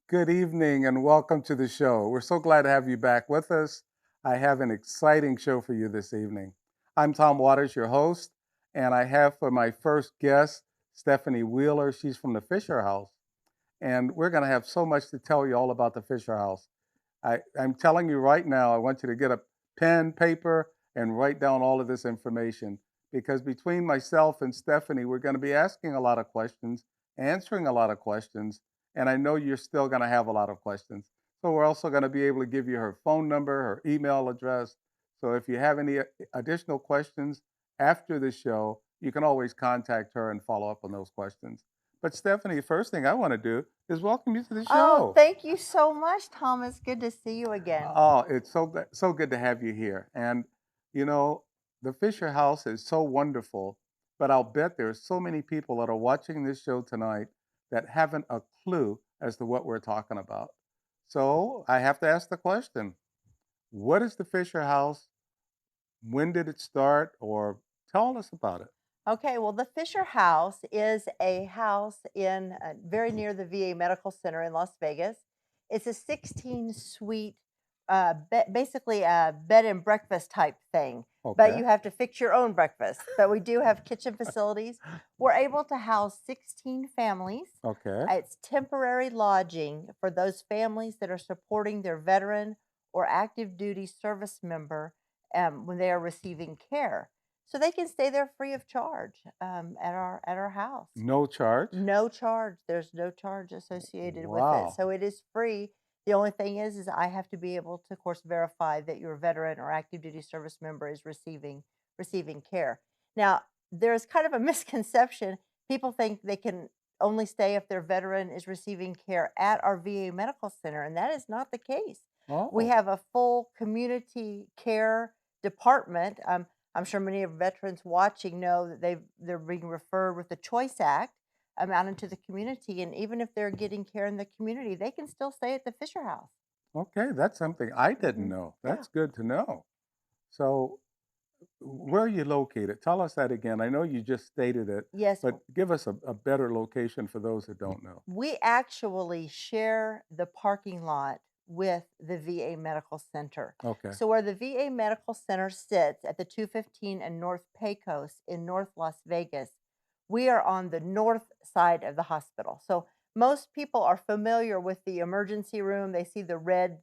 Good evening and welcome to the show. We're so glad to have you back with us. I have an exciting show for you this evening. I'm Tom Waters, your host, and I have for my first guest, Stephanie Wheeler. She's from the Fisher House, and we're going to have so much to tell you all about the Fisher House. I'm telling you right now, I want you to get a pen, paper, and write down all of this information because between myself and Stephanie, we're going to be asking a lot of questions, answering a lot of questions, and I know you're still going to have a lot of questions. So we're also going to be able to give you her phone number, her email address. So if you have any additional questions after the show, you can always contact her and follow up on those questions. But Stephanie, the first thing I want to do is welcome you to the Oh, show. thank you so much, Thomas. Good to see you again. Oh, it's so good to have you here. And you know, the Fisher House is so wonderful, but I'll bet there's so many people that are watching this show tonight that haven't a clue as to what we're talking about. So I have to ask the question, what is the Fisher House? When did it start? Or tell us about it. Okay, well, the Fisher House is a house in very near the VA Medical Center in Las Vegas. It's a 16 suite, basically a bed and breakfast type thing, but Okay. you have to fix your own breakfast. But we do have kitchen facilities. We're able to house 16 families. Okay. It's temporary lodging for those families that are supporting their veteran or active duty service member when they are receiving care. So they can stay there free of charge at our house. No charge? No charge. There's no charge associated with it. Wow. So it is free. The only thing is I have to be able to, of course, verify that your veteran or active duty service member is receiving care. Now, there's kind of a misconception. People think they can only stay if their veteran is receiving care at our VA medical center, and that is not the case. We Oh, have a full community care department. I'm sure many of veterans watching know that they're being referred with the Choice Act out into the community, and even if they're getting care in the community, they can still stay at the Fisher House. okay. That's something I didn't Hmm. know. Yeah. That's good to know. So where are you located? Tell us that again. I know you just stated it, Yes, but give us a better location for those that don't know. we actually share the parking lot with the VA Medical Center. Okay. So where the VA Medical Center sits at the 215 and North Pecos in North Las Vegas, we are on the north side of the hospital. So most people are familiar with the emergency room. They see the red,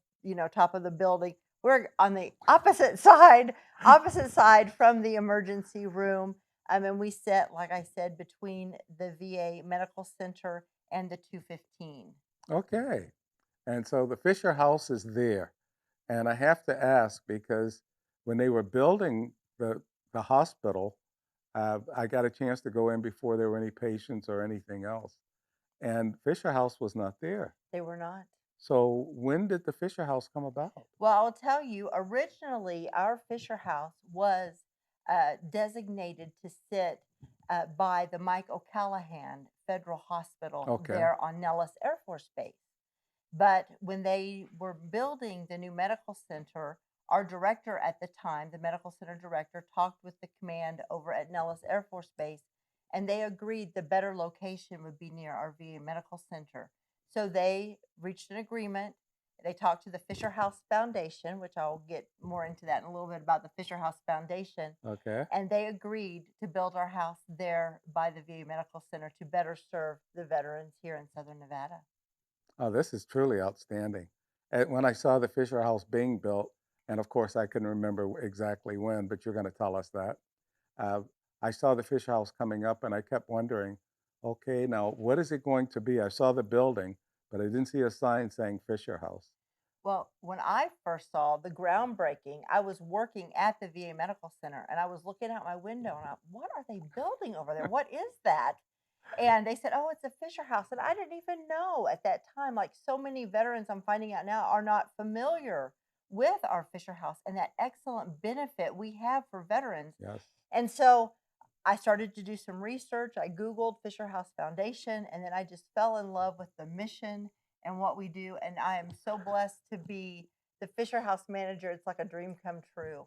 top of the building. We're on the opposite side from the emergency room. And we sit, like I said, between the VA Medical Center and the 215. Okay. And so the Fisher House is there. And I have to ask because when they were building the hospital, I got a chance to go in before there were any patients or anything else. And Fisher House was not there. They were not. So when did the Fisher House come about? Well, I'll tell you, originally, our Fisher House was designated to sit by the Mike O'Callahan Federal Hospital Okay. there on Nellis Air Force Base. But when they were building the new medical center, our director at the time, the medical center director, talked with the command over at Nellis Air Force Base, and they agreed the better location would be near our VA medical center. So they reached an agreement. They talked to the Fisher House Foundation, which I'll get more into that in a little bit about the Fisher House Foundation, Okay. and they agreed to build our house there by the VA medical center to better serve the veterans here in Southern Nevada. Oh, this is truly outstanding. And when I saw the Fisher House being built, and of course I couldn't remember exactly when, but you're going to tell us that. Uh, I saw the Fisher House coming up, and I kept wondering, okay, now what is it going to be? I saw the building, but I didn't see a sign saying Fisher House. Well, when I first saw the groundbreaking, I was working at the VA Medical Center and I was looking out my window and what are they building over there? What is that? And they said, oh, it's a Fisher House. And I didn't even know at that time. Like so many veterans, I'm finding out now, are not familiar with our Fisher House and that excellent benefit we have for veterans. Yes. And so I started to do some research. I Googled Fisher House Foundation, and then I just fell in love with the mission and what we do. And I am so blessed to be the Fisher House manager. It's like a dream come true.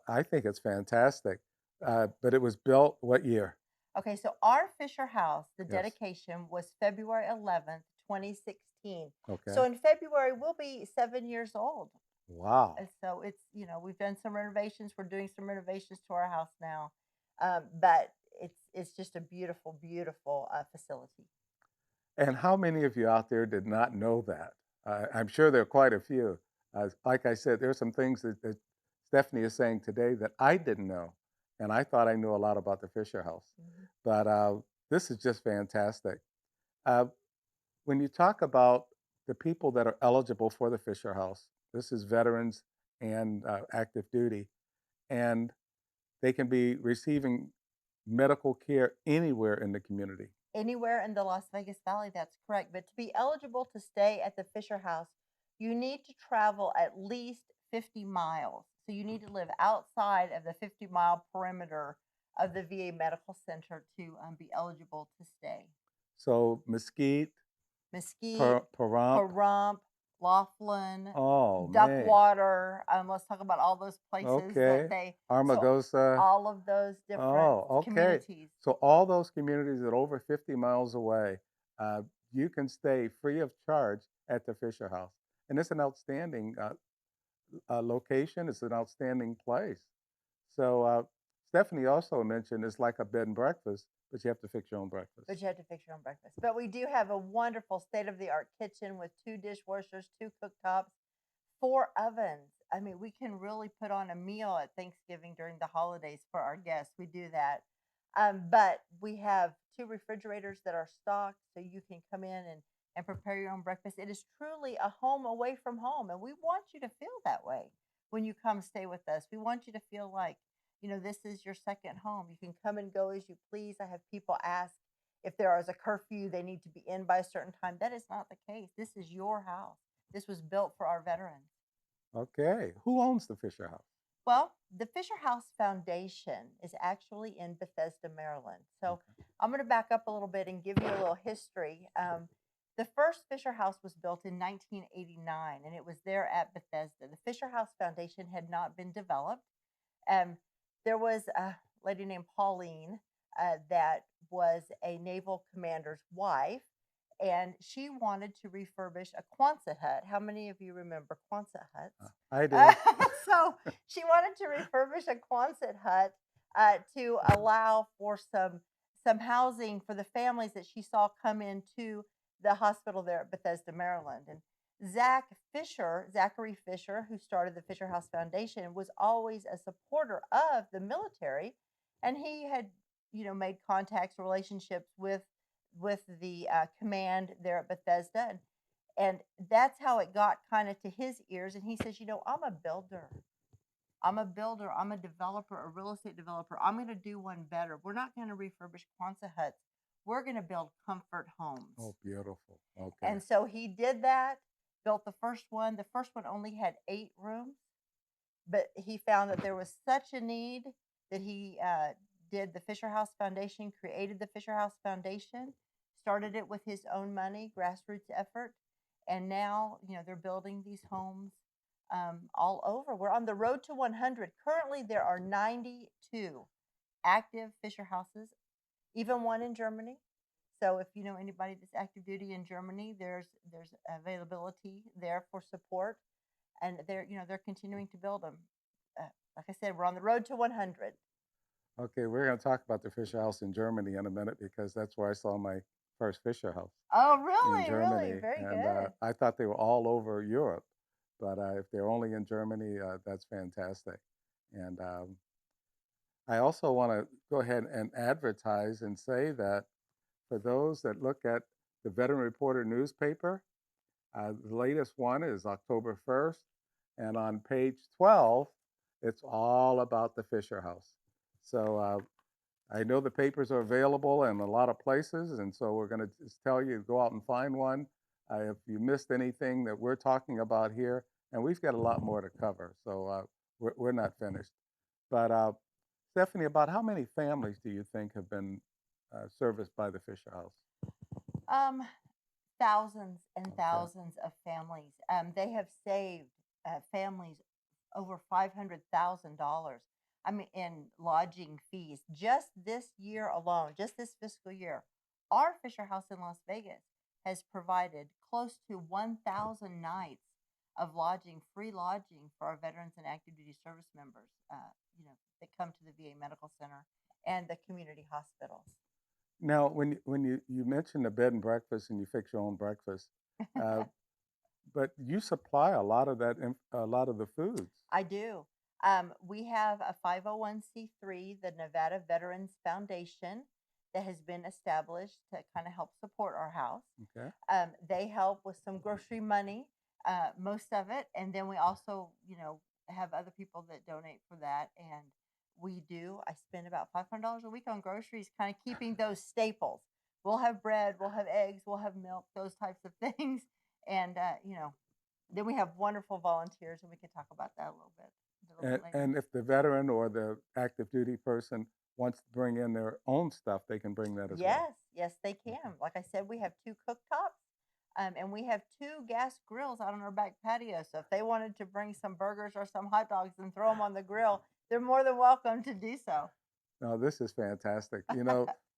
I think it's fantastic. But it was built what year? Okay, so our Fisher House, the Yes. dedication was February 11th, 2016. So Okay. in February, we'll be 7 years old. Wow. And so it's, we've done some renovations. We're doing some renovations to our house now. But it's just a beautiful, beautiful facility. And how many of you out there did not know that? I'm sure there are quite a few. Like I said, there are some things that Stephanie is saying today that I didn't know, and I thought I knew a lot about the Fisher House. Mhm. But this is just fantastic. Uh, when you talk about the people that are eligible for the Fisher House, this is veterans and active duty, and they can be receiving medical care anywhere in the community. Anywhere in the Las Vegas Valley, that's correct. But to be eligible to stay at the Fisher House, you need to travel at least 50 miles. So you need to live outside of the 50-mile perimeter of the VA Medical Center to be eligible to stay. So Mesquite, Mesquite, Pahrump. Pahrump, Laughlin, Oh man. Duckwater. Let's talk about all those places that Okay. they, so Armagosa. all of those different Oh, okay. communities. So all those communities that are over 50 miles away, uh, you can stay free of charge at the Fisher House, and it's an outstanding location. It's an outstanding place. So Stephanie also mentioned it's like a bed and breakfast, but you have to fix your own breakfast. But you have to fix your own breakfast. But we do have a wonderful state of the art kitchen with 2 dishwashers, 2 cooktops, 4 ovens. I mean, we can really put on a meal at Thanksgiving during the holidays for our guests. We do that. But we have 2 refrigerators that are stocked, so you can come in and prepare your own breakfast. It is truly a home away from home. And we want you to feel that way when you come stay with us. We want you to feel like, this is your second home. You can come and go as you please. I have people ask if there is a curfew, they need to be in by a certain time. That is not the case. This is your house. This was built for our veterans. Okay. Who owns the Fisher House? Well, the Fisher House Foundation is actually in Bethesda, Maryland. So Okay. I'm going to back up a little bit and give you a little history. The first Fisher House was built in 1989, and it was there at Bethesda. The Fisher House Foundation had not been developed. Um, there was a lady named Pauline that was a naval commander's wife, and she wanted to refurbish a Quonset hut. How many of you remember Quonset huts? I do. So she wanted to refurbish a Quonset hut to allow for some housing for the families that she saw come into the hospital there at Bethesda, Maryland. And Zachary Fisher, who started the Fisher House Foundation, was always a supporter of the military, and he had, made contacts, relationships with the command there at Bethesda, and that's how it got kind of to his ears. And he says, I'm a builder. I'm a builder. I'm a developer, a real estate developer. I'm going to do one better. We're not going to refurbish Quonset huts. We're going to build comfort homes. Oh, beautiful. Okay. And so he did that, built the first one. The first one only had 8 rooms, but he found that there was such a need that he did the Fisher House Foundation, created the Fisher House Foundation, started it with his own money, grassroots effort, and now they're building these homes all over. We're on the road to 100. Currently, there are 92 active Fisher Houses, even one in Germany. So if you know anybody that's active duty in Germany, there's availability there for support, and they're continuing to build them. Like I said, we're on the road to 100. Okay, we're going to talk about the Fisher House in Germany in a minute because that's where I saw my first Fisher House Oh, in really? Really? Germany, Very and good. I thought they were all over Europe, but if they're only in Germany, that's fantastic. And I also want to go ahead and advertise and say that for those that look at the Veteran Reporter newspaper, the latest one is October 1st, and on page 12, it's all about the Fisher House. So I know the papers are available in a lot of places, and so we're going to just tell you to go out and find one. If you missed anything that we're talking about here, and we've got a lot more to cover, so we're not finished. But Stephanie, about how many families do you think have been serviced by the Fisher House? Um, Thousands and Okay. thousands of families. They have saved families over $500,000. I mean, in lodging fees just this year alone, just this fiscal year. Our Fisher House in Las Vegas has provided close to 1,000 nights of lodging, free lodging for our veterans and active duty service members, that come to the VA Medical Center and the community hospitals. Now, when you mentioned the bed and breakfast and you fix your own breakfast, uh, but you supply a lot of a lot of the foods. I do. We have a 501c3, the Nevada Veterans Foundation, that has been established to kind of help support our house. Okay. They help with some grocery money, most of it, and then we also, have other people that donate for that. And we do. I spend about $500 a week on groceries, kind of keeping those staples. We'll have bread, we'll have eggs, we'll have milk, those types of things, and then we have wonderful volunteers, and we can talk about that a little bit later. And if the veteran or the active duty person wants to bring in their own stuff, they can bring that as well. Yes, yes, they can. Like I said, we have 2 cooktops, and we have 2 gas grills out on our back patio. So if they wanted to bring some burgers or some hot dogs and throw them on the grill, they're more than welcome to do so. No, this is fantastic.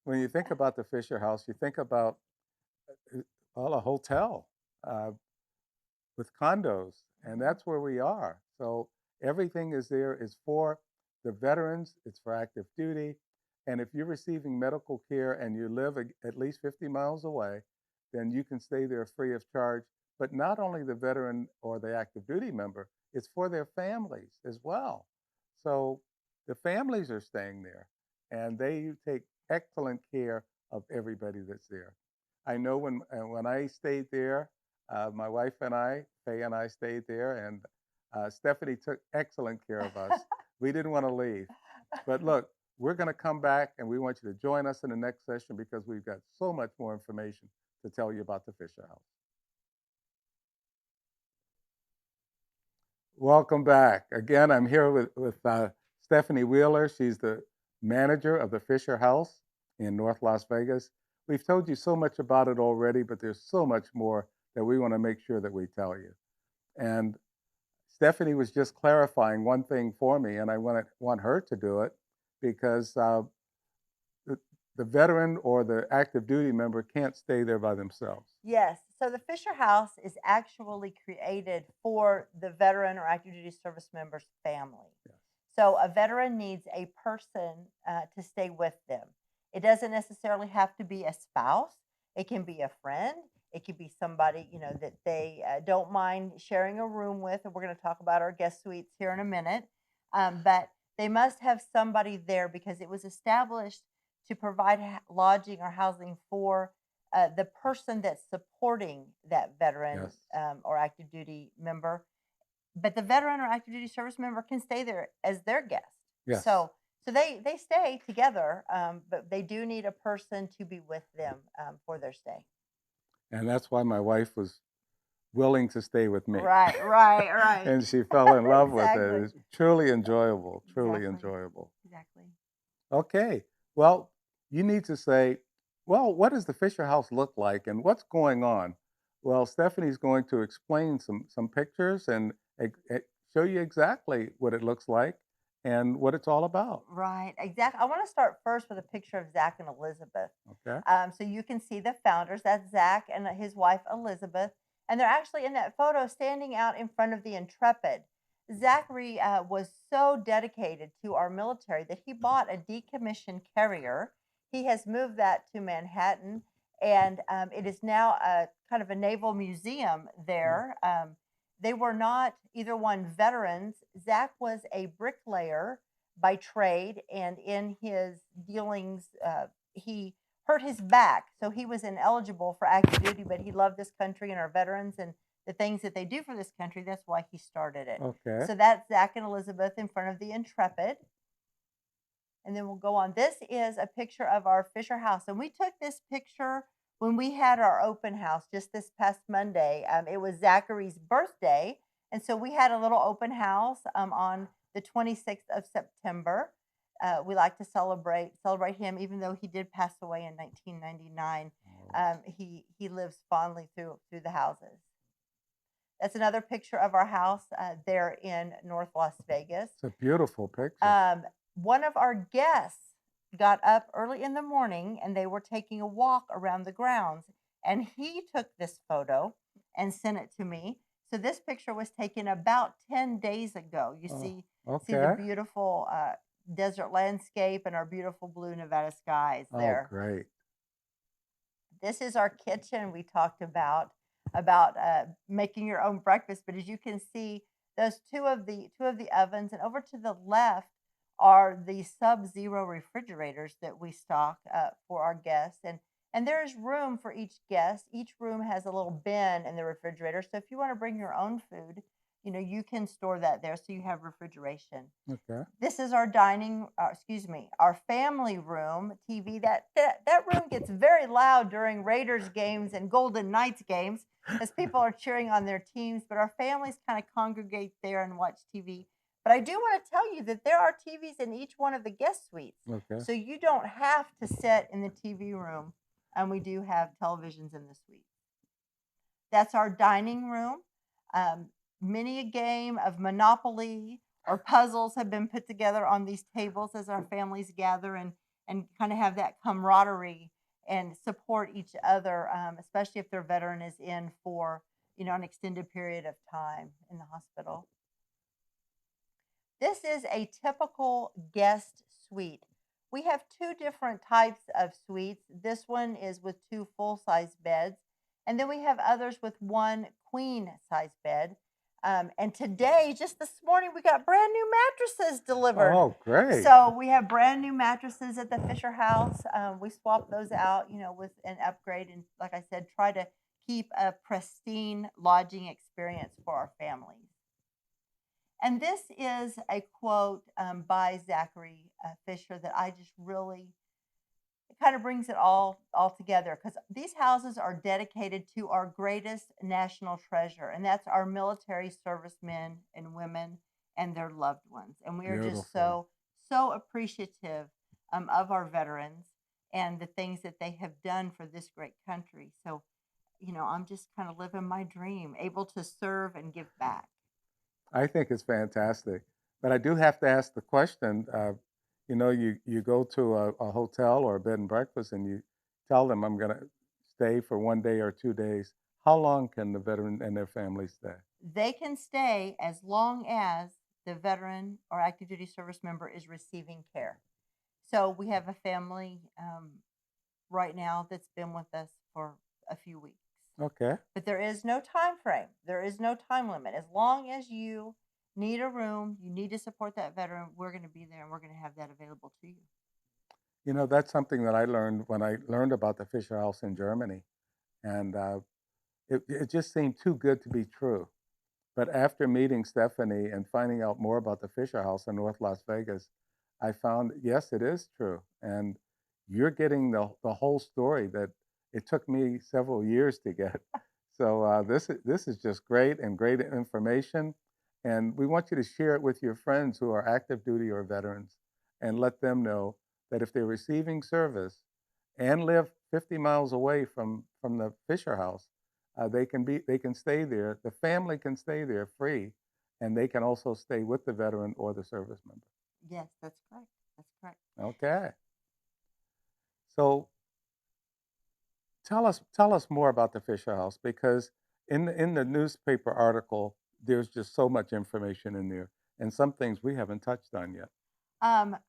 When you think about the Fisher House, you think about a hotel uh, with condos, and Mhm. that's where we are. So everything is there is for the veterans, it's for active duty. And if you're receiving medical care and you live at least 50 miles away, then you can stay there free of charge. But not only the veteran or the active duty member, it's for their families as well. So the families are staying there and they take excellent care of everybody that's there. I know when I stayed there, my wife and I, Faye and I, stayed there, and Stephanie took excellent care of us. We didn't want to leave. But look, we're going to come back and we want you to join us in the next session because we've got so much more information to tell you about the Fisher House. Welcome back. Again, I'm here with Stephanie Wheeler. She's the manager of the Fisher House in North Las Vegas. We've told you so much about it already, but there's so much more that we want to make sure that we tell you. And Stephanie was just clarifying one thing for me, and I want her to do it because the, the veteran or the active duty member can't stay there by themselves. Yes. So the Fisher House is actually created for the veteran or active duty service member's family. Yes. So a veteran needs a person to stay with them. It doesn't necessarily have to be a spouse. It can be a friend. It could be somebody that they don't mind sharing a room with. And we're going to talk about our guest suites here in a minute. But they must have somebody there because it was established to provide lodging or housing for the person that's supporting that veteran Yes. or active duty member. But the veteran or active duty service member can stay there as their guest. Yes. So they stay together, but they do need a person to be with them for their stay. And that's why my wife was willing to stay with me. Right. And she fell in love with it. Exactly. It's truly enjoyable, truly Exactly. enjoyable. Exactly. Okay. Well, you need to say, well, what does the Fisher House look like and what's going on? Well, Stephanie's going to explain some pictures and show you exactly what it looks like and what it's all about. Right, exactly. I want to start first with a picture of Zach and Elizabeth. Okay. So you can see the founders. That's Zach and his wife Elizabeth, and they're actually in that photo standing out in front of the Intrepid. Zachary was so dedicated to our military that he bought a decommissioned carrier. He has moved that to Manhattan, and it is now a kind of a naval museum there. They were not either one veterans. Zach was a bricklayer by trade, and in his dealings, he hurt his back, so he was ineligible for active duty. But he loved this country and our veterans and the things that they do for this country. That's why he started it. Okay. So that's Zach and Elizabeth in front of the Intrepid. And then we'll go on. This is a picture of our Fisher House, and we took this picture when we had our open house just this past Monday. It was Zachary's birthday, and so we had a little open house on the 26th of September. We like to celebrate him, even though he did pass away in 1999. He lives fondly through the houses. That's another picture of our house there in North Las Vegas. It's a beautiful picture. One of our guests got up early in the morning and they were taking a walk around the grounds. And he took this photo and sent it to me. So this picture was taken about 10 days ago. You Oh, see the okay. beautiful desert landscape and our beautiful blue Nevada skies Oh, there. great. This is our kitchen. We talked about making your own breakfast, but as you can see, those two of the ovens, and over to the left are the sub-zero refrigerators that we stock for our guests, and there is room for each guest. Each room has a little bin in the refrigerator, so if you want to bring your own food, you can store that there, so you have refrigeration. Okay. This is our our family room TV. That room gets very loud during Raiders games and Golden Knights games as people are cheering on their teams, but our families kind of congregate there and watch TV. But I do want to tell you that there are TVs in each one of the guest suites. Okay. So you don't have to sit in the TV room, and we do have televisions in the suite. That's our dining room. Um, Many a game of Monopoly or puzzles have been put together on these tables as our families gather and kind of have that camaraderie and support each other, especially if their veteran is in for an extended period of time in the hospital. This is a typical guest suite. We have two different types of suites. This one is with two full size beds, and then we have others with one queen size bed. And today, just this morning, we got brand new mattresses delivered. Oh, great. So we have brand new mattresses at the Fisher House. We swapped those out, with an upgrade, and like I said, try to keep a pristine lodging experience for our families. And this is a quote by Zachary Fisher that I just really, it kind of brings it all together, because these houses are dedicated to our greatest national treasure, and that's our military servicemen and women and their loved ones. And we are just Beautiful. so appreciative of our veterans and the things that they have done for this great country. So, I'm just kind of living my dream, able to serve and give back. I think it's fantastic. But I do have to ask the question. You go to a hotel or a bed and breakfast and you tell them, I'm going to stay for 1 day or 2 days. How long can the veteran and their family stay? They can stay as long as the veteran or active duty service member is receiving care. So we have a family right now that's been with us for a few weeks. Okay. But there is no time frame. There is no time limit. As long as you need a room, you need to support that veteran, we're going to be there and we're going to have that available to you. That's something that I learned when I learned about the Fisher House in Germany. And it just seemed too good to be true. But after meeting Stephanie and finding out more about the Fisher House in North Las Vegas, I found, yes, it is true. And you're getting the whole story that it took me several years to get. So this is just great and great information. And we want you to share it with your friends who are active duty or veterans and let them know that if they're receiving service and live 50 miles away from the Fisher House, they can stay there. The family can stay there free, and they can also stay with the veteran or the service member. Yes, that's correct. That's correct. Okay. So tell us more about the Fisher House, because in the newspaper article there's just so much information in there and some things we haven't touched on yet.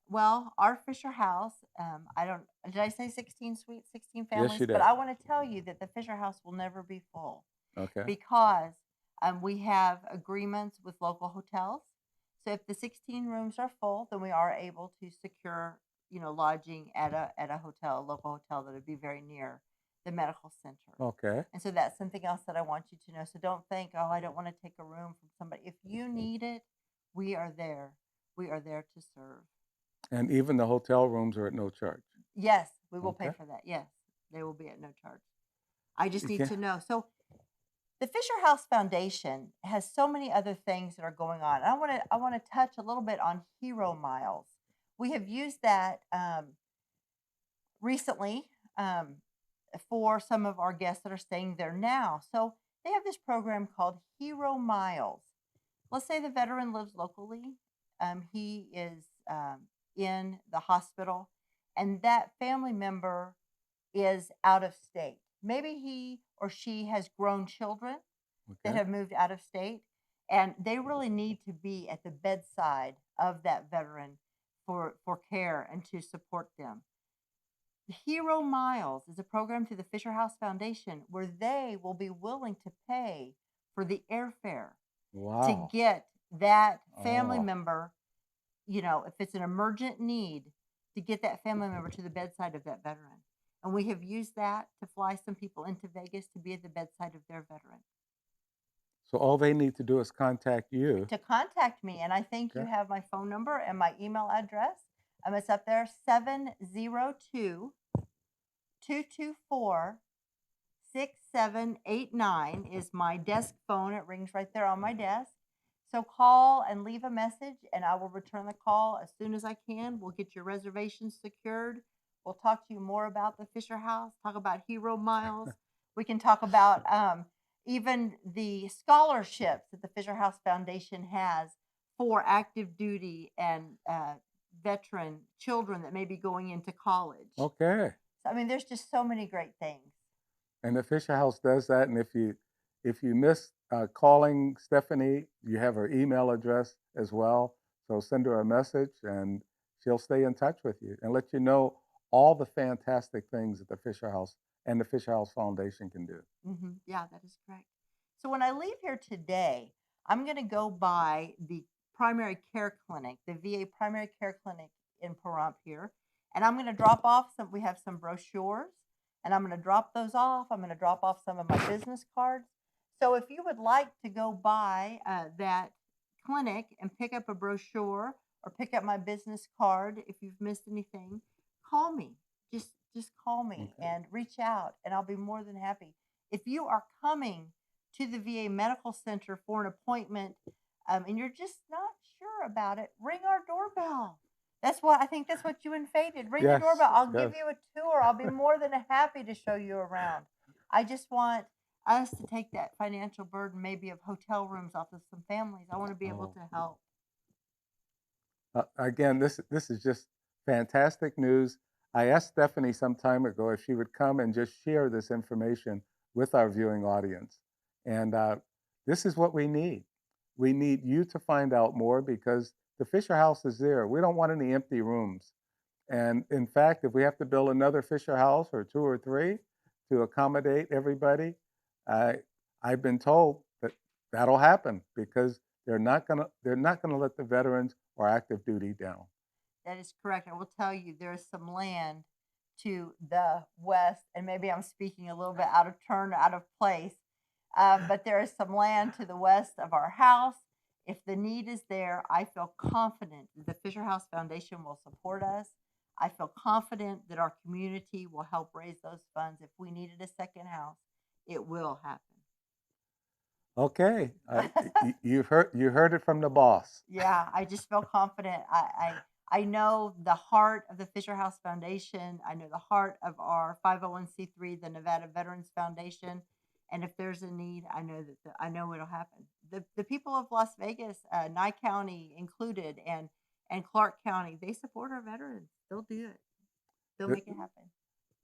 Well, our Fisher House, I don't, did I say 16 suites, 16 Yes, families? you But did. I want to tell you that the Fisher House will never be full Okay. because we have agreements with local hotels. So if the 16 rooms are full, then we are able to secure, lodging at a hotel, a local hotel that would be very near the medical center. Okay. And so that's something else that I want you to know. So don't think, oh, I don't want to take a room from somebody. If you need it, we are there. We are there to serve. And even the hotel rooms are at no charge. Yes, we will pay Okay. for that. Yes, they will be at no charge. I just need Yeah. to know. So the Fisher House Foundation has so many other things that are going on. I want to touch a little bit on Hero Miles. We have used that recently for some of our guests that are staying there now. So they have this program called Hero Miles. Let's say the veteran lives locally. He is in the hospital, and that family member is out of state. maybe he or she has grown children that Okay. have moved out of state, and they really need to be at the bedside of that veteran for care and to support them. Hero Miles is a program through the Fisher House Foundation where they will be willing to pay for the airfare to Wow. get that family Oh. member, if it's an emergent need, to get that family member to the bedside of that veteran. And we have used that to fly some people into Vegas to be at the bedside of their veteran. So all they need to do is contact you. To contact me, and I think you Okay. have my phone number and my email address. It's up there, 702 224 6789 is my desk phone. It rings right there on my desk. So call and leave a message, and I will return the call as soon as I can. We'll get your reservations secured. We'll talk to you more about the Fisher House, talk about Hero Miles. We can talk about even the scholarships that the Fisher House Foundation has for active duty and veteran children that may be going into college. Okay. So, I mean, there's just so many great things. And the Fisher House does that. And if you miss calling Stephanie, you have her email address as well. So send her a message, and she'll stay in touch with you and let you know all the fantastic things that the Fisher House and the Fisher House Foundation can do. Yeah, that is correct. So when I leave here today, I'm going to go by the primary care clinic, the VA primary care clinic in Pahrump here, and I'm going to drop off some. We have some brochures, and I'm going to drop those off. I'm going to drop off some of my business cards. So if you would like to go by that clinic and pick up a brochure or pick up my business card, if you've missed anything, call me. Just call me Okay. and reach out, and I'll be more than happy. If you are coming to the VA Medical Center for an appointment, and you're just not sure about it, ring our doorbell. I think that's what you and Faye did. Ring the Yes. doorbell. I'll give Yes. you a tour. I'll be more than happy to show you around. I just want us to take that financial burden, maybe of hotel rooms, off of some families. I want to be able Oh. to help. Again, this is just fantastic news. I asked Stephanie some time ago if she would come and just share this information with our viewing audience. And this is what we need. We need you to find out more because the Fisher House is there. We don't want any empty rooms. And in fact, if we have to build another Fisher House or two or three to accommodate everybody, I I've been told that that'll happen because they're not gonna let the veterans or active duty down. That is correct. I will tell you, there is some land to the west, and maybe I'm speaking a little bit out of turn, out of place, but there is some land to the west of our house. If the need is there, I feel confident that the Fisher House Foundation will support us. I feel confident that our community will help raise those funds. If we needed a second house, it will happen. Okay, you heard it from the boss. Yeah, I just feel confident. I know the heart of the Fisher House Foundation. I know the heart of our 501c3, the Nevada Veterans Foundation. And if there's a need, I know it'll happen. The people of Las Vegas, Nye County included, and Clark County, they support our veterans. They'll do it. They'll Th- make it happen.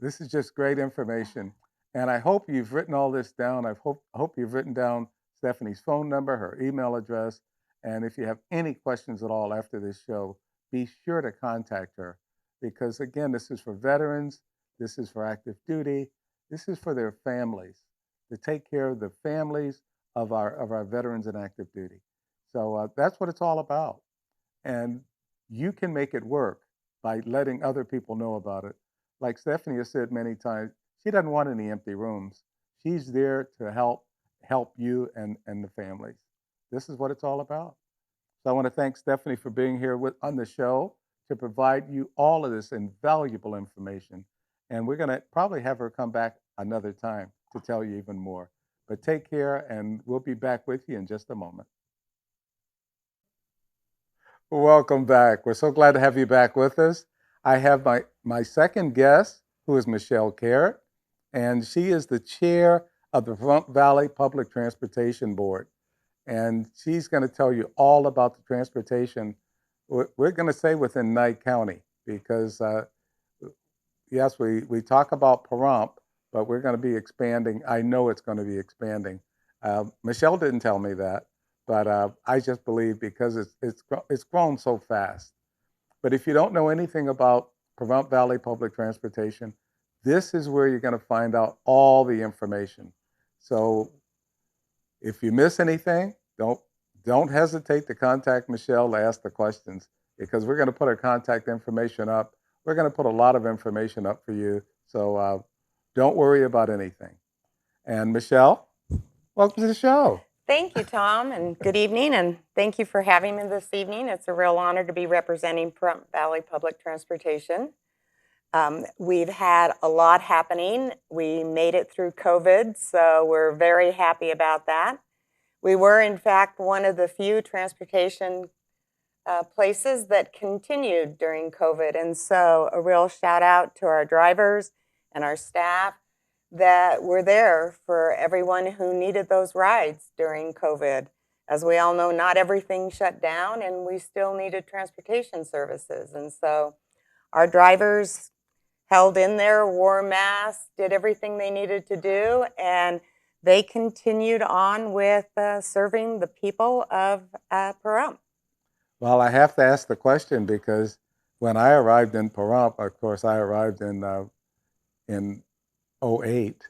This is just great information, and I hope you've written all this down. I hope you've written down Stephanie's phone number, her email address, and if you have any questions at all after this show, be sure to contact her because again, this is for veterans, this is for active duty, this is for their families to take care of the families of our veterans in active duty. So that's what it's all about, and you can make it work by letting other people know about it. Like Stephanie has said many times, she doesn't want any empty rooms. She's there to help you and the families. This is what it's all about. So I want to thank Stephanie for being here on the show to provide you all of this invaluable information. And we're going to probably have her come back another time to tell you even more. But take care, and we'll be back with you in just a moment. Welcome back. We're so glad to have you back with us. I have my second guest, who is Michelle Caird, and she is the chair of the Pahrump Valley Public Transportation Board. And she's going to tell you all about the transportation. We're going to say within Nye County because, yes, we talk about Pahrump, but we're going to be expanding. I know it's going to be expanding. Michelle didn't tell me that, but I just believe because it's grown so fast. But if you don't know anything about Pahrump Valley Public Transportation, this is where you're going to find out all the information. So if you miss anything, don't hesitate to contact Michelle to ask the questions because we're going to put her contact information up. We're going to put a lot of information up for you. So don't worry about anything. And Michelle, welcome to the show. Thank you, Tom, and good evening, and thank you for having me this evening. It's a real honor to be representing Pahrump Valley Public Transportation. We've had a lot happening. We made it through COVID, so we're very happy about that. We were, in fact, one of the few transportation places that continued during COVID, and so a real shout out to our drivers and our staff that were there for everyone who needed those rides during COVID. As we all know, not everything shut down, and we still needed transportation services. And so our drivers held in there, wore masks, did everything they needed to do, and they continued on with serving the people of Pahrump. Well, I have to ask the question because when I arrived in Pahrump, of course, I arrived in '08,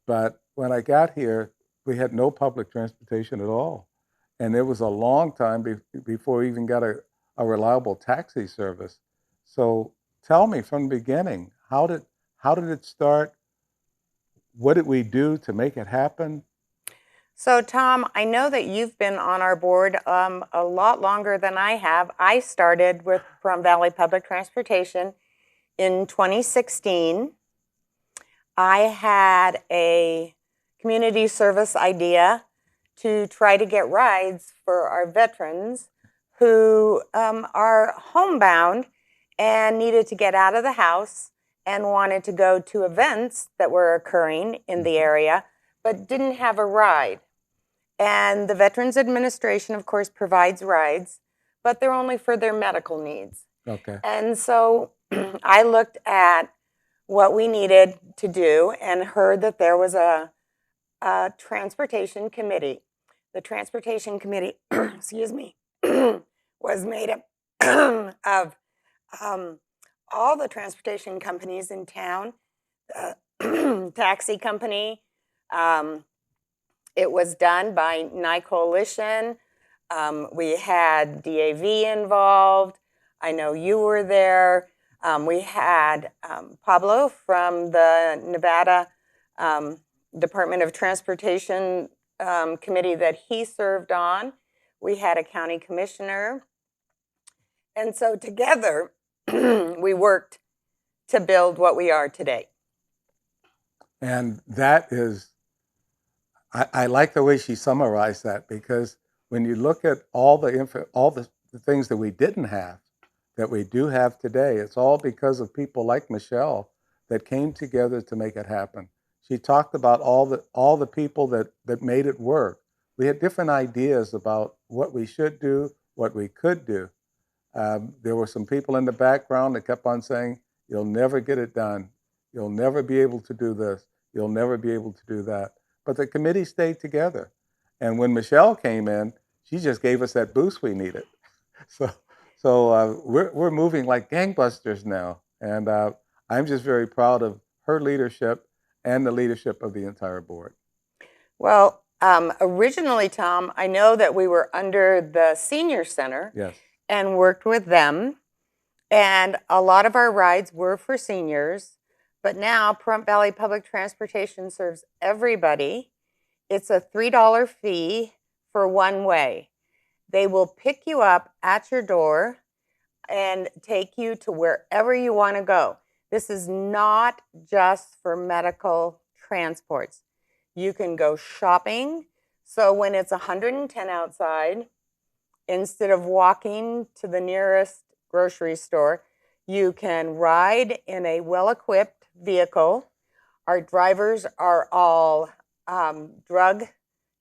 but when I got here, we had no public transportation at all. And it was a long time before we even got a reliable taxi service. So tell me from the beginning, how did it start? What did we do to make it happen? So, Tom, I know that you've been on our board a lot longer than I have. I started with Pahrump Valley Public Transportation in 2016. I had a community service idea to try to get rides for our veterans who are homebound and needed to get out of the house and wanted to go to events that were occurring in the area, but didn't have a ride. And the Veterans Administration, of course, provides rides, but they're only for their medical needs. Okay. And so I looked at what we needed to do and heard that there was a transportation committee. The transportation committee, excuse me, was made up of all the transportation companies in town, taxi company. It was done by Nye Coalition. We had DAV involved. I know you were there. We had Pablo from the Nevada Department of Transportation committee that he served on. We had a county commissioner. And so together, we worked to build what we are today. And that is, I like the way she summarized that because when you look at all the things that we didn't have, that we do have today, it's all because of people like Michelle that came together to make it happen. She talked about all the people that made it work. We had different ideas about what we should do, what we could do. There were some people in the background that kept on saying, "You'll never get it done. You'll never be able to do this. You'll never be able to do that." But the committee stayed together. And when Michelle came in, she just gave us that boost we needed. So we're moving like gangbusters now. And I'm just very proud of her leadership and the leadership of the entire board. Well, originally, Tom, I know that we were under the Senior Center. Yes. And worked with them. And a lot of our rides were for seniors. But now Pahrump Valley Public Transportation serves everybody. It's a $3 fee for one way. They will pick you up at your door and take you to wherever you want to go. This is not just for medical transports. You can go shopping. So when it's 110 outside, instead of walking to the nearest grocery store, you can ride in a well-equipped vehicle. Our drivers are all drug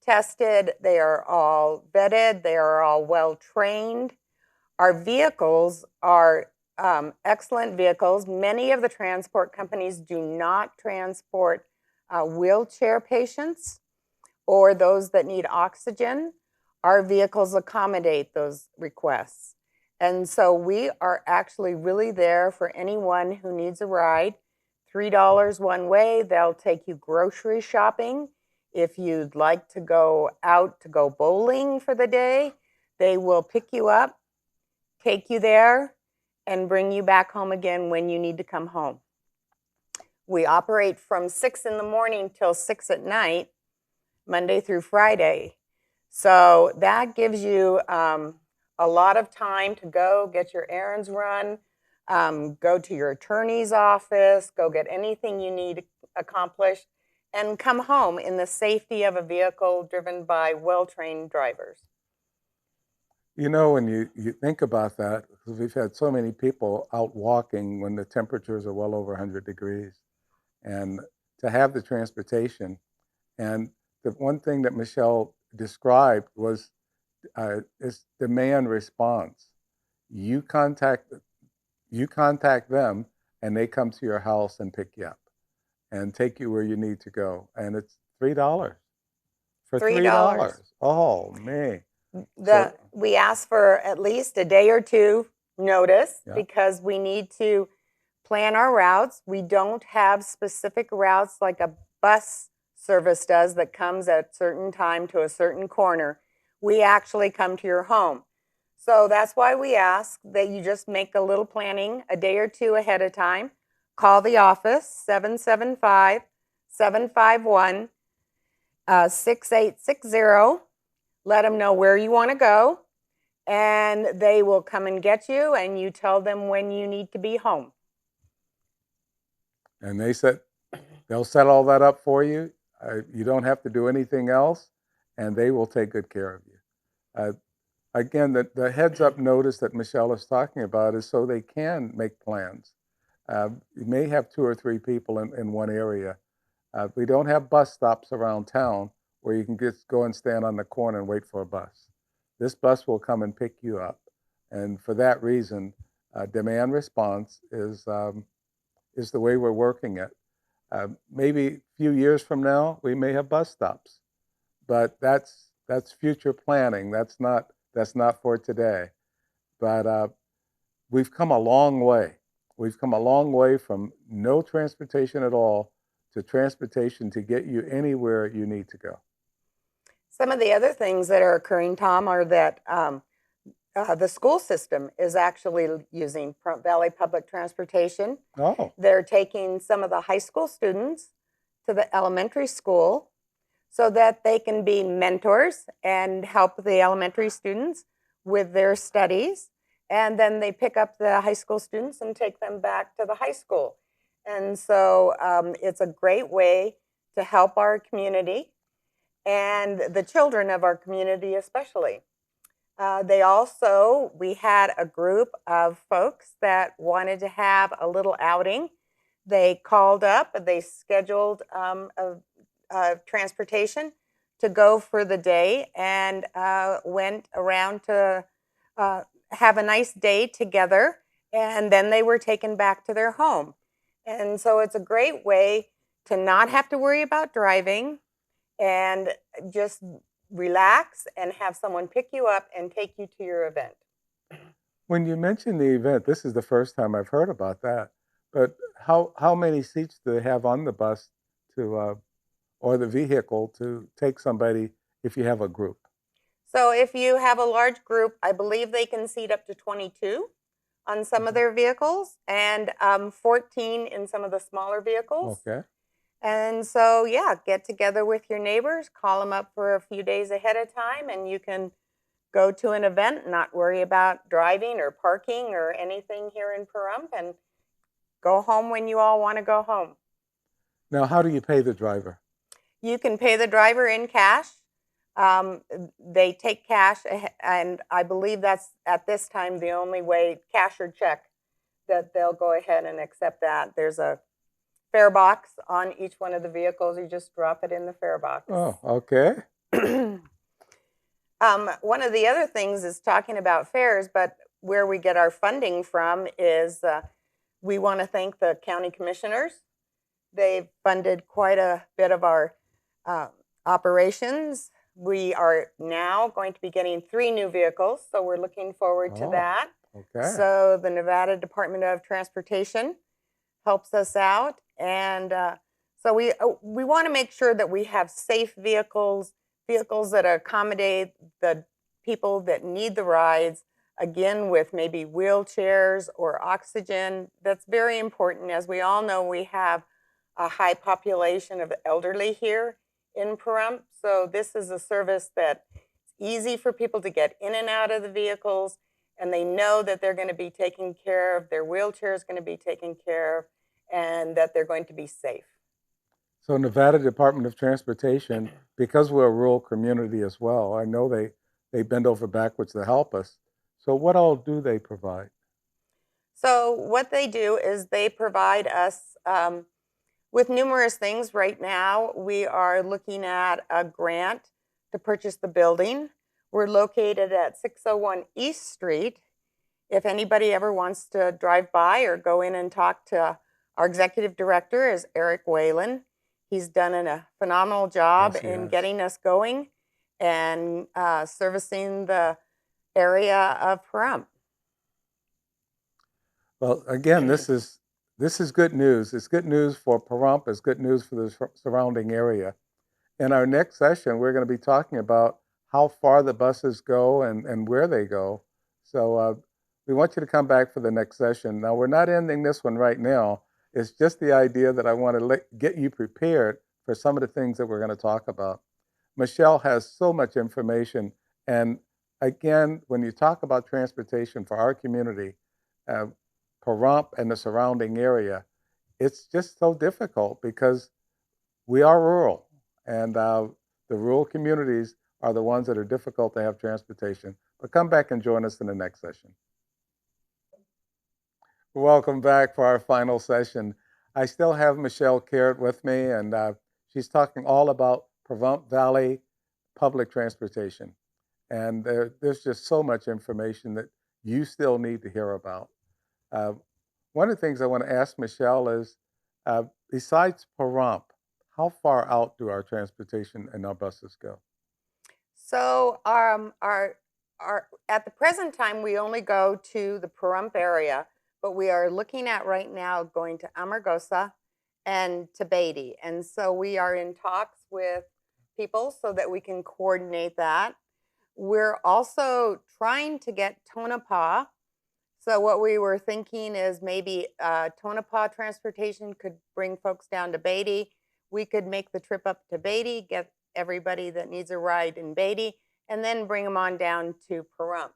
tested. They are all vetted. They are all well-trained. Our vehicles are excellent vehicles. Many of the transport companies do not transport wheelchair patients or those that need oxygen. Our vehicles accommodate those requests. And so we are actually really there for anyone who needs a ride. $3 one way. They'll take you grocery shopping. If you'd like to go out to go bowling for the day, they will pick you up, take you there, and bring you back home again when you need to come home. We operate from 6 in the morning till 6 at night, Monday through Friday. So that gives you a lot of time to go get your errands run, go to your attorney's office, go get anything you need accomplished, and come home in the safety of a vehicle driven by well-trained drivers. You know, when you think about that, because we've had so many people out walking when the temperatures are well over 100 degrees, and to have the transportation. And the one thing that Michelle described was is demand response. You contact them, and they come to your house and pick you up and take you where you need to go. And it's $3 for $3. Oh man! We ask for at least a day or two notice Yeah. because we need to plan our routes. We don't have specific routes like a bus service does that comes at a certain time to a certain corner. We actually come to your home. So that's why we ask that you just make a little planning a day or two ahead of time. Call the office, 775-751-6860. Let them know where you want to go, and they will come and get you, and you tell them when you need to be home. And they'll set all that up for you. You don't have to do anything else, and they will take good care of you. Again, the heads-up notice that Michelle is talking about is so they can make plans. You may have 2 or 3 people in one area. We don't have bus stops around town where you can just go and stand on the corner and wait for a bus. This bus will come and pick you up. And for that reason, demand response is the way we're working it. Maybe a few years from now, we may have bus stops, but that's future planning. That's not for today. But we've come a long way. We've come a long way from no transportation at all to transportation to get you anywhere you need to go. Some of the other things that are occurring, Tom, are that the school system is actually using Pahrump Valley Public Transportation. Oh. They're taking some of the high school students to the elementary school so that they can be mentors and help the elementary students with their studies. And then they pick up the high school students and take them back to the high school. And so it's a great way to help our community and the children of our community especially. We had a group of folks that wanted to have a little outing. They called up, they scheduled transportation to go for the day and went around to have a nice day together, and then they were taken back to their home. And so it's a great way to not have to worry about driving and just relax and have someone pick you up and take you to your event. When you mention the event, this is the first time I've heard about that. But how many seats do they have on the bus or the vehicle to take somebody if you have a group? So if you have a large group, I believe they can seat up to 22 on some of their vehicles and 14 in some of the smaller vehicles. Okay. And so, yeah, get together with your neighbors, call them up for a few days ahead of time, and you can go to an event, not worry about driving or parking or anything here in Pahrump, and go home when you all want to go home. Now, how do you pay the driver? You can pay the driver in cash. They take cash, and I believe that's at this time the only way, cash or check, that they'll go ahead and accept that. There's a fare box on each one of the vehicles. You just drop it in the fare box. Oh, okay. One of the other things is talking about fares, but where we get our funding from is we want to thank the county commissioners. They've funded quite a bit of our operations. We are now going to be getting 3 new vehicles, so we're looking forward to that. Okay. So the Nevada Department of Transportation helps us out, and so we want to make sure that we have safe vehicles that accommodate the people that need the rides, again with maybe wheelchairs or oxygen. That's very important. As we all know, we have a high population of elderly here in Pahrump, so this is a service that it's easy for people to get in and out of the vehicles, and they know that they're going to be taken care of, their wheelchair is going to be taken care of, and that they're going to be safe. So Nevada Department of Transportation, because we're a rural community as well, I know they bend over backwards to help us. So what all do they provide? So what they do is they provide us with numerous things. Right now, we are looking at a grant to purchase the building. We're located at 601 East Street. If anybody ever wants to drive by or go in and talk to our executive director, is Eric Whalen. He's done a phenomenal job in getting us going and servicing the area of Pahrump. Well, again, this is good news. It's good news for Pahrump. It's good news for the surrounding area. In our next session, we're going to be talking about how far the buses go and where they go. So we want you to come back for the next session. Now, we're not ending this one right now. It's just the idea that I want to get you prepared for some of the things that we're going to talk about. Michelle has so much information. And again, when you talk about transportation for our community, Pahrump and the surrounding area, it's just so difficult because we are rural. And the rural communities are the ones that are difficult to have transportation. But come back and join us in the next session. Welcome back for our final session. I still have Michelle Caird with me, and she's talking all about Pahrump Valley public transportation. And there's just so much information that you still need to hear about. One of the things I want to ask Michelle is, besides Pahrump, how far out do our transportation and our buses go? So at the present time, we only go to the Pahrump area, but we are looking at right now going to Amargosa and to Beatty. And so we are in talks with people so that we can coordinate that. We're also trying to get Tonopah. So what we were thinking is maybe Tonopah Transportation could bring folks down to Beatty. We could make the trip up to Beatty, get everybody that needs a ride in Beatty, and then bring them on down to Pahrump.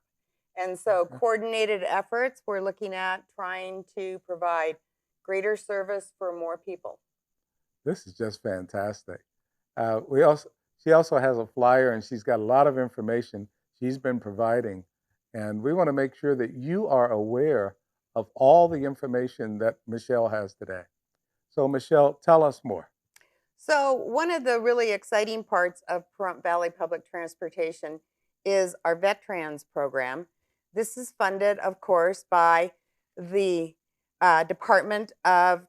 And so coordinated efforts, we're looking at trying to provide greater service for more people. This is just fantastic. She also has a flyer, and she's got a lot of information she's been providing. And we want to make sure that you are aware of all the information that Michelle has today. So Michelle, tell us more. So one of the really exciting parts of Pahrump Valley Public Transportation is our VetTrans program. This is funded, of course, by the Department of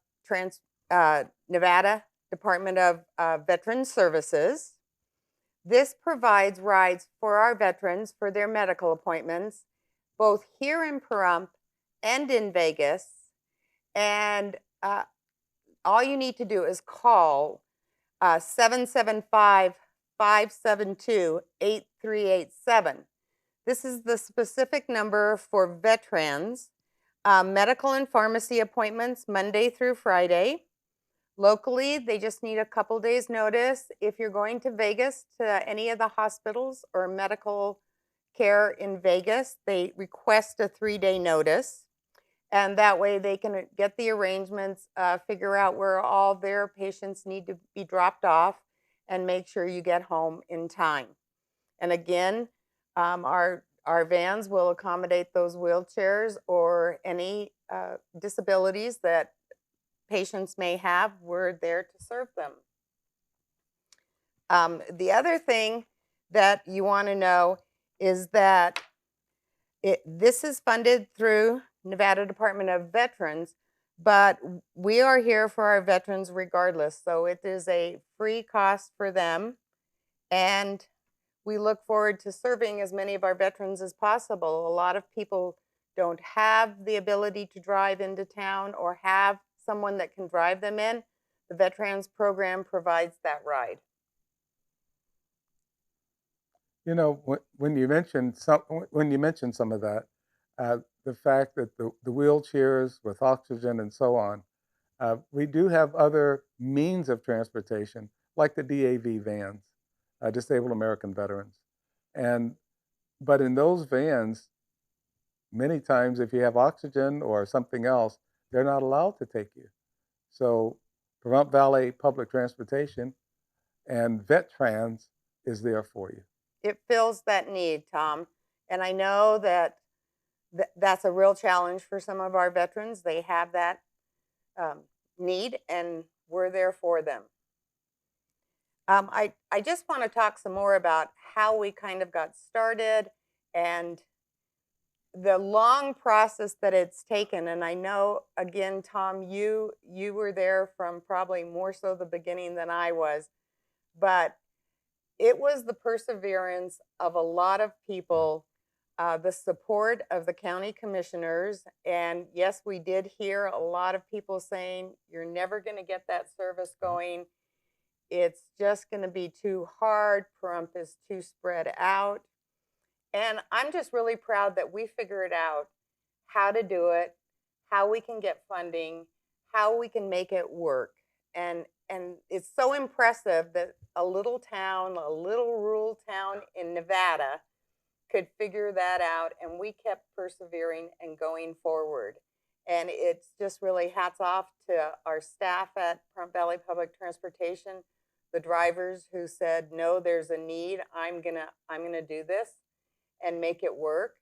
Nevada Department of Veterans Services. This provides rides for our veterans for their medical appointments, both here in Pahrump and in Vegas. And all you need to do is call 775-572-8387. This is the specific number for veterans. Medical and pharmacy appointments Monday through Friday. Locally, they just need a couple days notice. If you're going to Vegas to any of the hospitals or medical care in Vegas, they request a 3-day notice. And that way they can get the arrangements, figure out where all their patients need to be dropped off, and make sure you get home in time. And again, our vans will accommodate those wheelchairs or any disabilities that patients may have. We're there to serve them. The other thing that you want to know is that This is funded through Nevada Department of Veterans, but we are here for our veterans regardless. So it is a free cost for them. And we look forward to serving as many of our veterans as possible. A lot of people don't have the ability to drive into town or have someone that can drive them in. The Veterans Program provides that ride. You know, when you mentioned some of that, the fact that the wheelchairs with oxygen and so on, we do have other means of transportation, like the DAV vans, Disabled American Veterans, and but in those vans, many times if you have oxygen or something else, they're not allowed to take you. So, Pahrump Valley Public Transportation and VetTrans is there for you. It fills that need, Tom. And I know that that's a real challenge for some of our veterans. They have that need, and we're there for them. I just want to talk some more about how we kind of got started and the long process that it's taken. And I know, again, Tom, you were there from probably more so the beginning than I was, but it was the perseverance of a lot of people, the support of the county commissioners. And yes, we did hear a lot of people saying, you're never going to get that service going. It's just going to be too hard. Pahrump is too spread out. And I'm just really proud that we figured out how to do it, how we can get funding, how we can make it work. And it's so impressive that a little town, a little rural town in Nevada could figure that out, and we kept persevering and going forward. And it's just really hats off to our staff at Pahrump Valley Public Transportation, the drivers who said, no, there's a need, I'm gonna do this and make it work.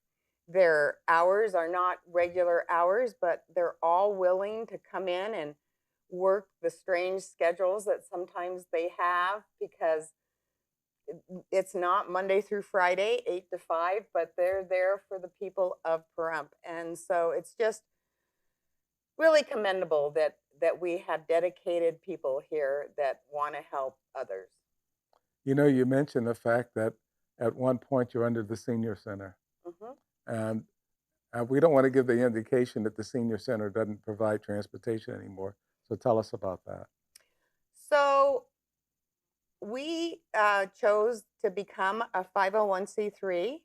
Their hours are not regular hours, but they're all willing to come in and work the strange schedules that sometimes they have, because it's not Monday through Friday, 8 to 5, but they're there for the people of Pahrump. And so it's just really commendable that we have dedicated people here that want to help others. You know, you mentioned the fact that at one point you're under the senior center. And we don't want to give the indication that the senior center doesn't provide transportation anymore. So tell us about that. So we chose to become a 501c3.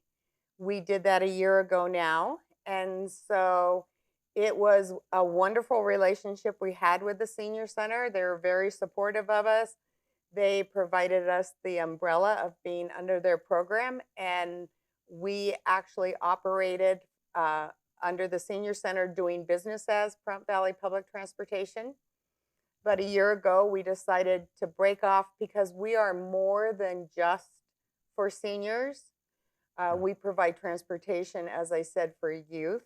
We did that a year ago now. And so it was a wonderful relationship we had with the senior center. They were very supportive of us. They provided us the umbrella of being under their program, and we actually operated under the senior center doing business as Pahrump Valley Public Transportation. But a year ago, we decided to break off because we are more than just for seniors. We provide transportation, as I said, for youth.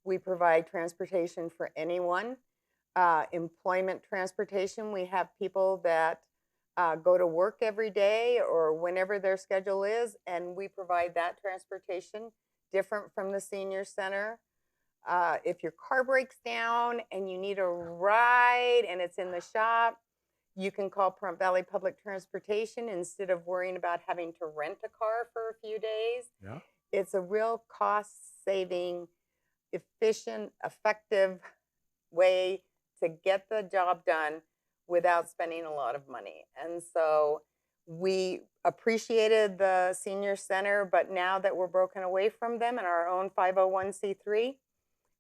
We provide transportation for anyone. Employment transportation, we have people that go to work every day or whenever their schedule is, and we provide that transportation, different from the senior center. If your car breaks down and you need a ride and it's in the shop, you can call Pahrump Valley Public Transportation instead of worrying about having to rent a car for a few days. Yeah. It's a real cost-saving, efficient, effective way to get the job done without spending a lot of money. And so we appreciated the senior center, but now that we're broken away from them and our own 501c3,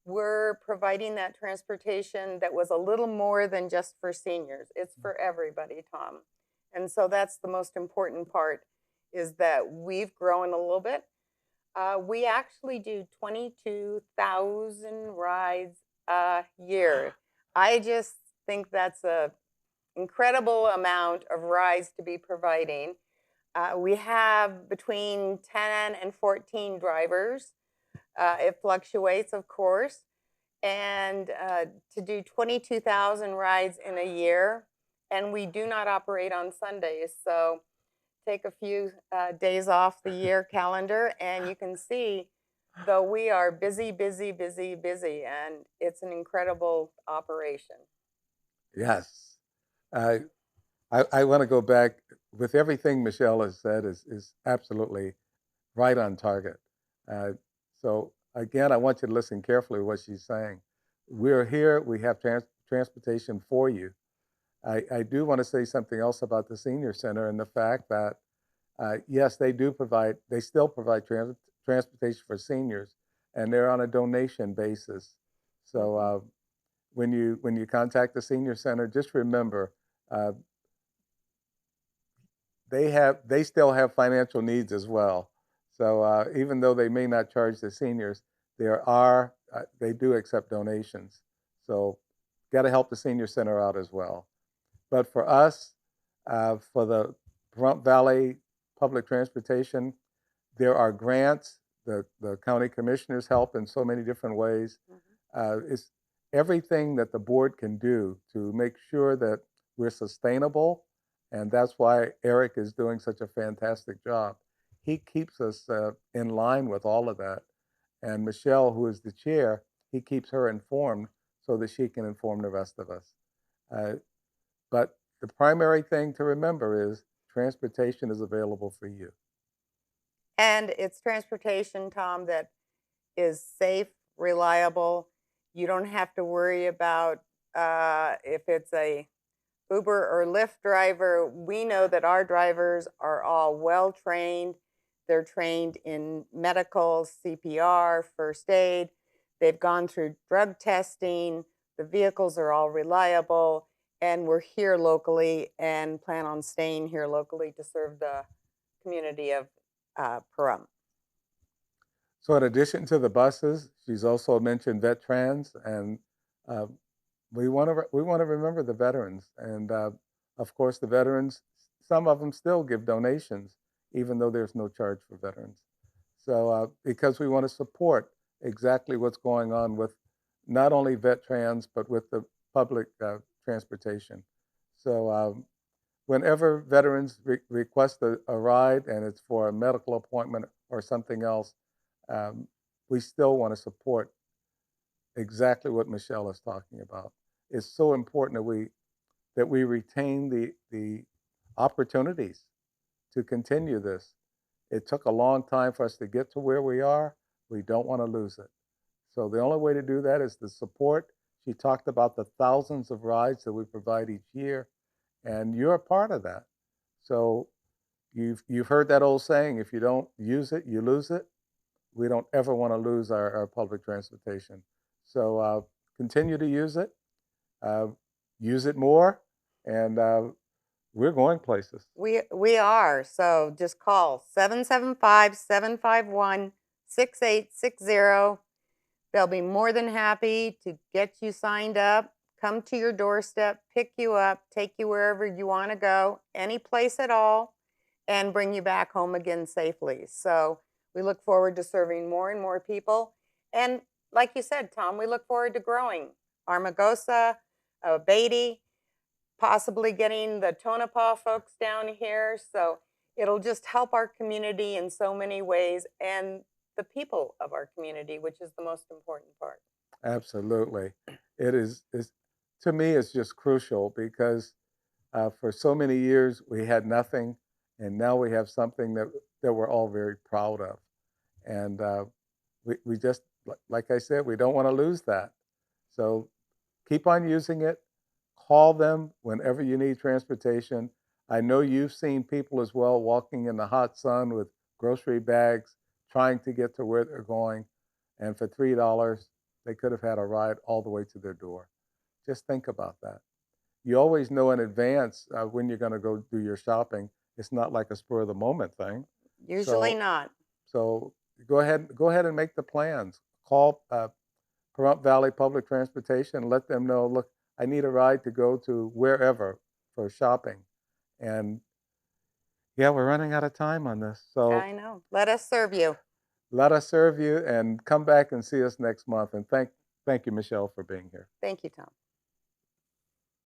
we're providing that transportation that was a little more than just for seniors. It's for everybody, Tom. And so that's the most important part, is that we've grown a little bit. We actually do 22,000 rides a year. I just think that's a incredible amount of rides to be providing. We have between 10 and 14 drivers. It fluctuates, of course. And to do 22,000 rides in a year, and we do not operate on Sundays. So take a few days off the year calendar, and you can see though we are busy, busy, busy, busy, and it's an incredible operation. Yes. I I want to go back with everything Michelle has said is absolutely right on target. Uh, so again, I want you to listen carefully to what she's saying. We're here. We have transportation for you. I do want to say something else about the senior center and the fact that yes, they do provide. They still provide transportation for seniors, and they're on a donation basis. So Mhm. when you contact the senior center, just remember uh, they still have financial needs as well. So even though they may not charge the seniors, they do accept donations. So got to help the senior center out as well. But for us, for the Pahrump Valley Public Transportation, there are grants. The county commissioners help in so many different ways. Mhm. It's everything that the board can do to make sure that we're sustainable. And that's why Eric is doing such a fantastic job. He keeps us in line with all of that. And Michelle, who is the chair, he keeps her informed so that she can inform the rest of us. Uh, but the primary thing to remember is transportation is available for you. And it's transportation, Tom, that is safe, reliable. You don't have to worry about if it's a Uber or Lyft driver. We know that our drivers are all well trained. They're trained in medical, CPR, first aid. They've gone through drug testing. The vehicles are all reliable. And we're here locally and plan on staying here locally to serve the community of Pahrump. So, in addition to the buses, she's also mentioned VetTrans, and uh, we want to remember the veterans, and of course, the veterans. Some of them still give donations, even though there's no charge for veterans. So, because we want to support exactly what's going on with not only VetTrans but with the public transportation. So, whenever veterans request a ride and it's for a medical appointment or something else, um, we still want to support exactly what Michelle is talking about. It's so important that we retain the opportunities to continue this. It took a long time for us to get to where we are. We don't want to lose it. So the only way to do that is the support. She talked about the thousands of rides that we provide each year, and you're a part of that. So you've heard that old saying: if you don't use it, you lose it. We don't ever want to lose our public transportation. So continue to uh, use it more, and we're going places. We are. So just call 775-751-6860. They'll be more than happy to get you signed up, come to your doorstep, pick you up, take you wherever you want to go, any place at all, and bring you back home again safely. So we look forward to serving more and more people. And like you said, Tom, we look forward to growing Armagosa, Beatty, possibly getting the Tonopah folks down here. So it'll just help our community in so many ways and the people of our community, which is the most important part. Absolutely, it is to me. It's just crucial because for so many years we had nothing, and now we have something that we're all very proud of. And we just, like I said, we don't want to lose that. So keep on using it. Call them whenever you need transportation. I know you've seen people as well walking in the hot sun with grocery bags trying to get to where they're going. And for $3, they could have had a ride all the way to their door. Just think about that. You always know in advance when you're going to go do your shopping. It's not like a spur of the moment thing. Usually So, not. so go ahead and make the plans. Call Pahrump Valley Public Transportation. Let them know, look, I need a ride to go to wherever for shopping. And yeah, we're running out of time on this. So I know. Let us serve you. let us serve you and come back and see us next month. And thank you, Michelle, for being here. Thank you, Tom.